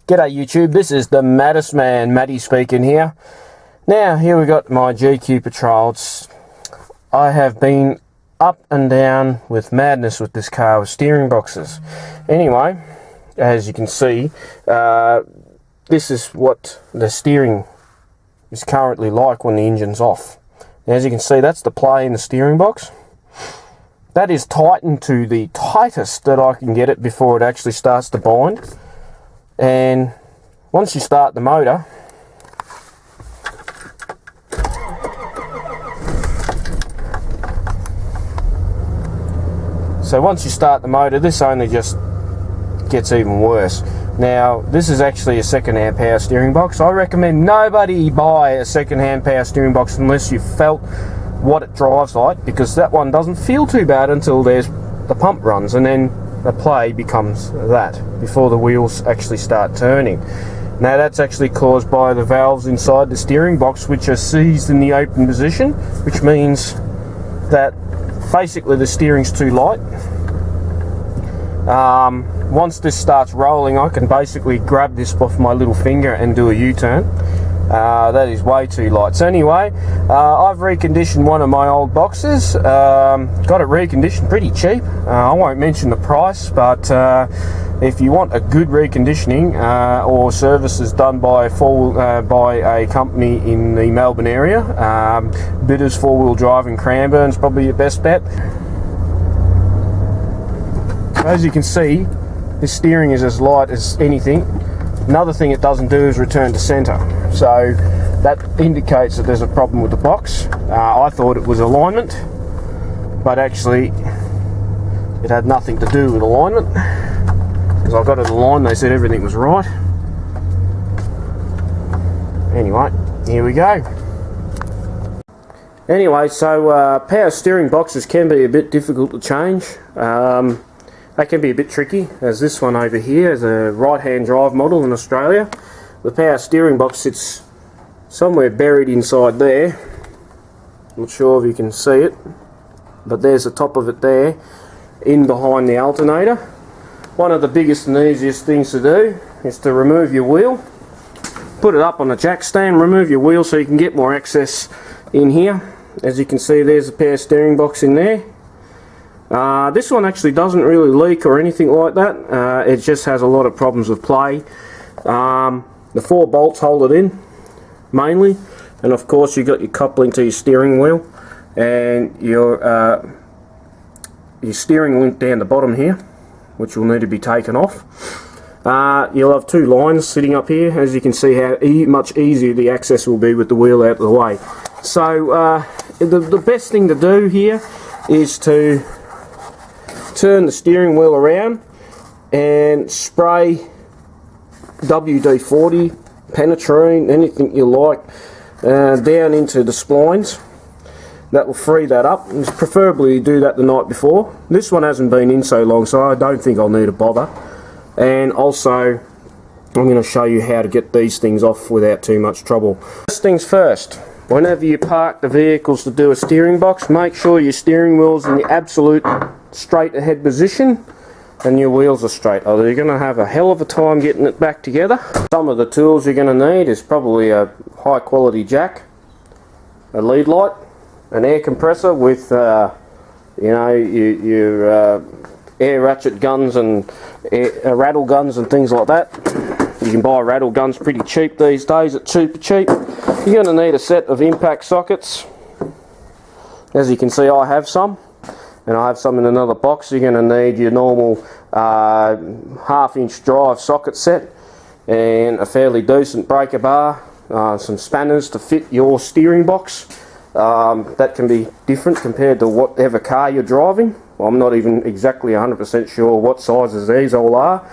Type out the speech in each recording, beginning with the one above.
G'day YouTube, this is the maddest man, Matty speaking here. Now, here we got my GQ Patrol. I have been up and down with madness with this car with steering boxes. Anyway, as you can see, this is what the steering is currently like when the engine's off. Now, as you can see, that's the play in the steering box. That is tightened to the tightest that I can get it before it actually starts to bind. And once you start the motor, this only just gets even worse. Now, this is actually a second-hand power steering box. I recommend nobody buy a second-hand power steering box unless you felt what it drives like, because that one doesn't feel too bad until the pump runs, and then the play becomes that before the wheels actually start turning. Now, that's actually caused by the valves inside the steering box, which are seized in the open position, which means that basically the steering's too light. Once this starts rolling, I can basically grab this off my little finger and do a U-turn. That is way too light. So anyway, I've reconditioned one of my old boxes. Got it reconditioned pretty cheap. I won't mention the price, but if you want a good reconditioning or services done by a company in the Melbourne area, Bitters 4-wheel drive in Cranbourne's probably your best bet. As you can see, this steering is as light as anything. Another thing it doesn't do is return to centre, so that indicates that there's a problem with the box. I thought it was alignment, but actually it had nothing to do with alignment, because I got it aligned, they said everything was right. Anyway, here we go. Anyway, so power steering boxes can be a bit difficult to change. They can be a bit tricky, as this one over here is a right-hand drive model in Australia. The power steering box sits somewhere buried inside there. Not sure if you can see it, but there's the top of it there, in behind the alternator. One of the biggest and easiest things to do is to remove your wheel, put it up on a jack stand, remove your wheel so you can get more access in here. As you can see, there's the power steering box in there. This one actually doesn't really leak or anything like that. It just has a lot of problems with play. The 4 bolts hold it in, mainly, and of course you've got your coupling to your steering wheel and your steering link down the bottom here, which will need to be taken off. You'll have 2 lines sitting up here, as you can see how much easier the access will be with the wheel out of the way. So the best thing to do here is to turn the steering wheel around and spray WD-40, penetrine, anything you like, down into the splines. That will free that up, and preferably do that the night before. This one hasn't been in so long, so I don't think I'll need to bother. And also, I'm going to show you how to get these things off without too much trouble. First things first, whenever you park the vehicles to do a steering box, make sure your steering wheel's in the absolute straight ahead position and your wheels are straight, or you're going to have a hell of a time getting it back together. Some of the tools you're going to need is probably a high quality jack, a lead light, an air compressor with your air ratchet guns and rattle guns and things like that. You can buy rattle guns pretty cheap these days, at super cheap. You're going to need a set of impact sockets. As you can see, I have some, and I have some in another box. You're going to need your normal 1/2-inch drive socket set and a fairly decent breaker bar, some spanners to fit your steering box. That can be different compared to whatever car you're driving. I'm not even exactly 100% sure what sizes these all are.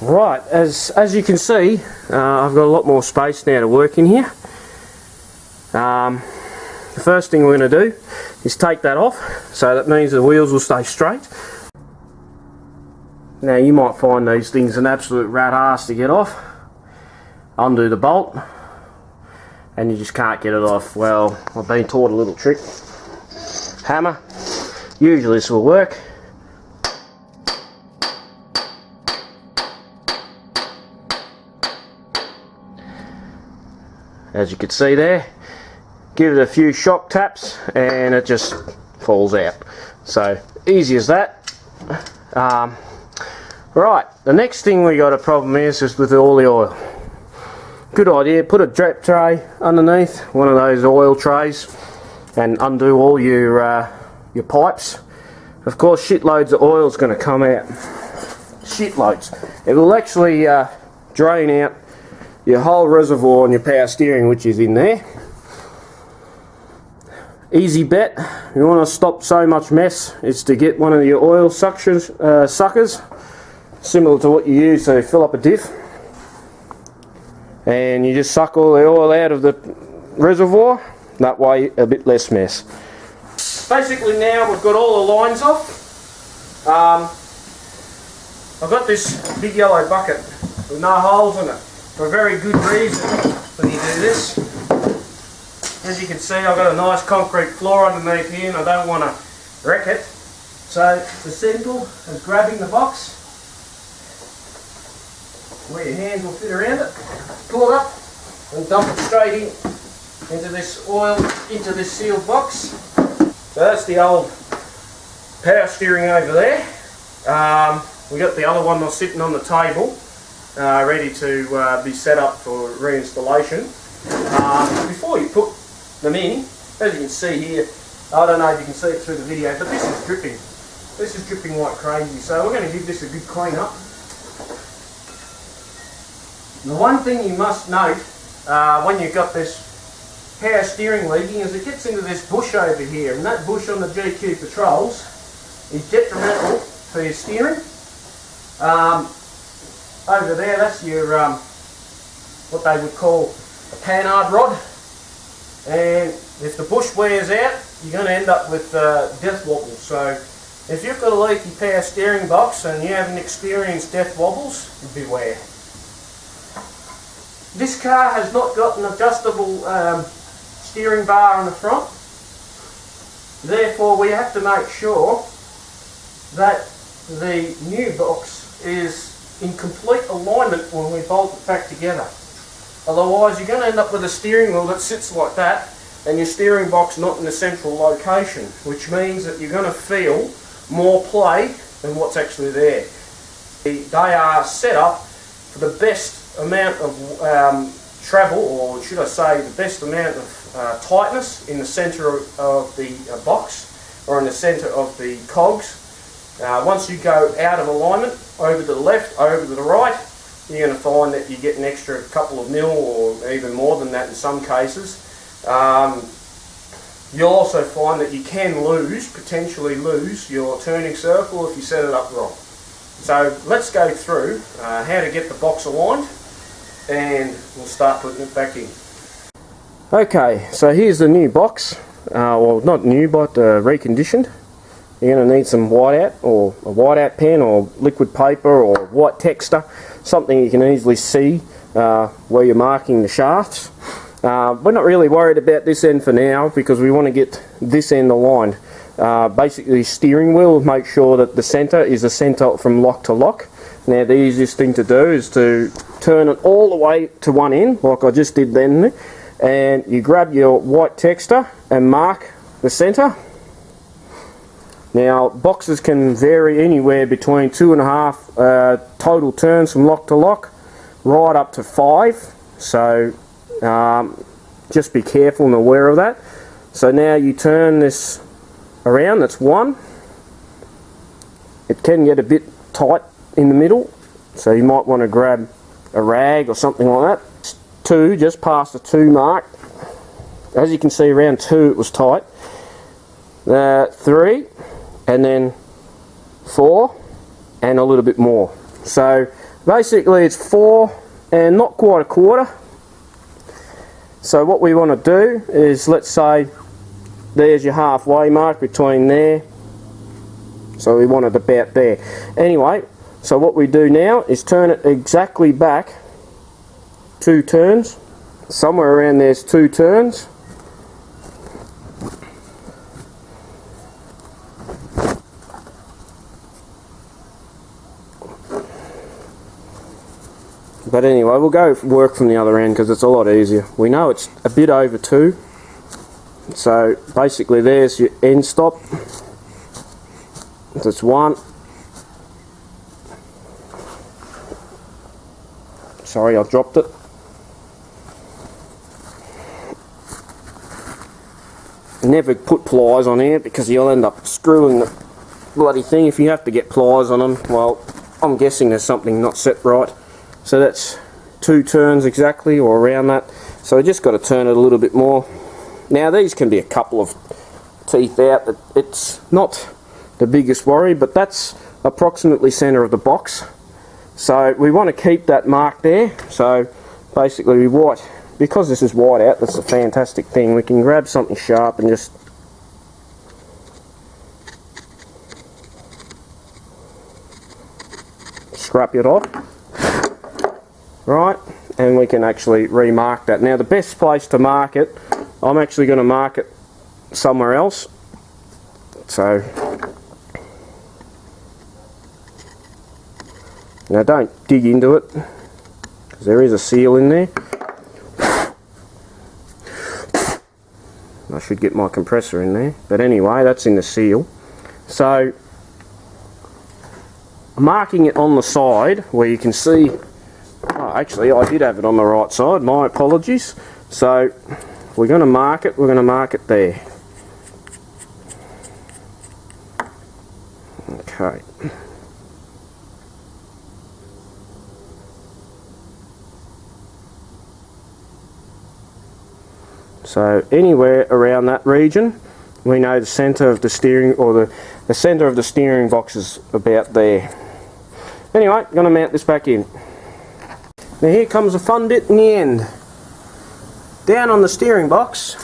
Right, as you can see, I've got a lot more space now to work in here. the first thing we're going to do is take that off, so that means the wheels will stay straight. Now you might find these things an absolute rat ass to get off. Undo the bolt and you just can't get it off. Well, I've been taught a little trick. Hammer. Usually this will work. As you can see there, give it a few shock taps and it just falls out. So easy as that. Right, the next thing we got a problem is just with all the oil. Good idea, put a drip tray underneath, one of those oil trays, and undo all your pipes. Of course, shitloads of oil is going to come out. Shitloads. It will actually drain out your whole reservoir on your power steering, which is in there. Easy bet, you want to stop so much mess, is to get one of your oil suckers, similar to what you use to fill up a diff, and you just suck all the oil out of the reservoir. That way a bit less mess. Basically now we've got all the lines off. I've got this big yellow bucket with no holes in it for a very good reason when you do this. As you can see, I've got a nice concrete floor underneath here and I don't want to wreck it. So the simple is grabbing the box where your hands will fit around it, pull it up and dump it straight into this oil, into this sealed box. So that's the old power steering over there. We got the other one that's sitting on the table, ready to be set up for reinstallation. Before you put them in, as you can see here, I don't know if you can see it through the video, but this is dripping. This is dripping like crazy, so we're going to give this a good clean up. The one thing you must note when you've got this power steering leaking is it gets into this bush over here, and that bush on the GQ Patrols is detrimental to your steering. Over there, that's your what they would call a panhard rod, and if the bush wears out, you're going to end up with death wobbles. So if you've got a leaky power steering box and you haven't experienced death wobbles, beware. This car has not got an adjustable steering bar on the front, therefore we have to make sure that the new box is in complete alignment when we bolt it back together. Otherwise you're going to end up with a steering wheel that sits like that and your steering box not in a central location, which means that you're going to feel more play than what's actually there. They are set up for the best amount of travel, or should I say the best amount of tightness in the centre of the box, or in the centre of the cogs. Once you go out of alignment, over to the left, over to the right, you're going to find that you get an extra couple of mil, or even more than that in some cases. You'll also find that you can potentially lose your turning circle if you set it up wrong. So let's go through how to get the box aligned, and we'll start putting it back in. Okay, so here's the new box. Well, not new, but reconditioned. You're going to need some whiteout, or a whiteout pen, or liquid paper, or white texture, something you can easily see where you're marking the shafts. We're not really worried about this end for now because we want to get this end aligned. Basically, steering wheel, make sure that the centre is the centre from lock to lock. Now the easiest thing to do is to turn it all the way to one end, like I just did then, and you grab your white texture and mark the centre. Now boxes can vary anywhere between 2.5 total turns from lock to lock, right up to 5, so just be careful and aware of that. So now you turn this around, that's 1. It can get a bit tight in the middle, so you might want to grab a rag or something like that. 2, just past the 2 mark. As you can see, around 2 it was tight. 3, and then 4, and a little bit more. So basically it's 4 and not quite a quarter. So what we want to do is, let's say there's your halfway mark between there. So we want it about there. Anyway, so what we do now is turn it exactly back 2 turns. Somewhere around there's 2 turns. But anyway, we'll go work from the other end because it's a lot easier. We know it's a bit over 2. So basically there's your end stop. That's 1. Sorry, I dropped it. Never put pliers on here because you'll end up screwing the bloody thing. If you have to get pliers on them, well, I'm guessing there's something not set right. So that's 2 turns exactly, or around that. So I just got to turn it a little bit more. Now these can be a couple of teeth out. It's not the biggest worry, but that's approximately centre of the box. So we want to keep that mark there. So basically we white, because this is white out, that's a fantastic thing. We can grab something sharp and just scrap it off. Right, and we can actually remark that. Now the best place to mark it, I'm actually going to mark it somewhere else. So now don't dig into it because there is a seal in there. I should get my compressor in there, but anyway, that's in the seal. So marking it on the side where you can see. Oh, actually, I did have it on the right side. My apologies. So, if we're going to mark it, we're going to mark it there. Okay. So, anywhere around that region, we know the centre of the steering, or the centre of the steering box is about there. Anyway, going to mount this back in. Now here comes the fun bit in the end. Down on the steering box,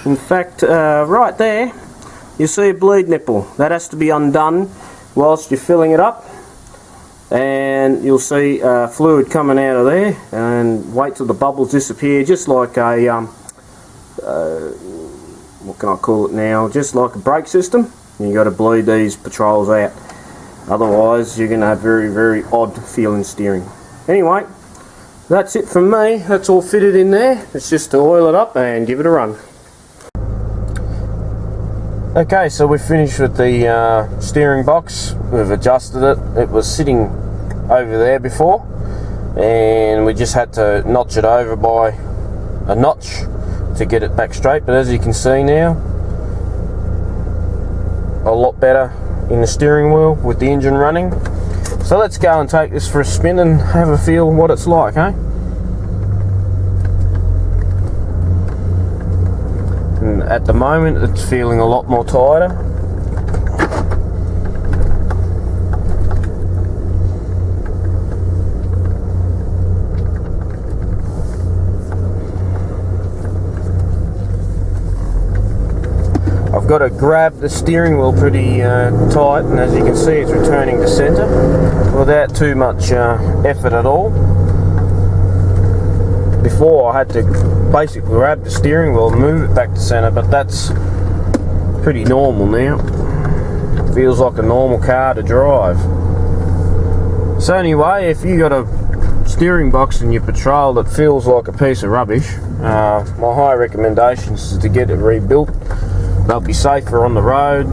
in fact right there, you see a bleed nipple. That has to be undone whilst you're filling it up, and you'll see fluid coming out of there, and wait till the bubbles disappear, just like a what can I call it now, just like a brake system. You've got to bleed these patrols out, otherwise you're going to have very, very odd feeling steering. Anyway, that's it from me. That's all fitted in there. It's just to oil it up and give it a run. Okay, so we're finished with the steering box. We've adjusted it. It was sitting over there before, and we just had to notch it over by a notch to get it back straight. But as you can see now, a lot better in the steering wheel with the engine running. So let's go and take this for a spin and have a feel what it's like, eh? And at the moment it's feeling a lot more tighter. I've got to grab the steering wheel pretty tight, and as you can see it's returning to centre without too much effort at all. Before I had to basically grab the steering wheel and move it back to centre, but that's pretty normal now. Feels like a normal car to drive. So anyway, if you got a steering box in your Patrol that feels like a piece of rubbish, my high recommendation is to get it rebuilt. They'll be safer on the road,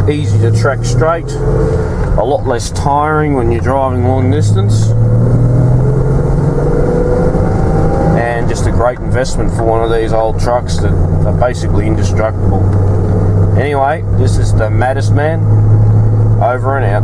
easy to track straight, a lot less tiring when you're driving long distance, and just a great investment for one of these old trucks that are basically indestructible. Anyway, this is the Maddest Man, over and out.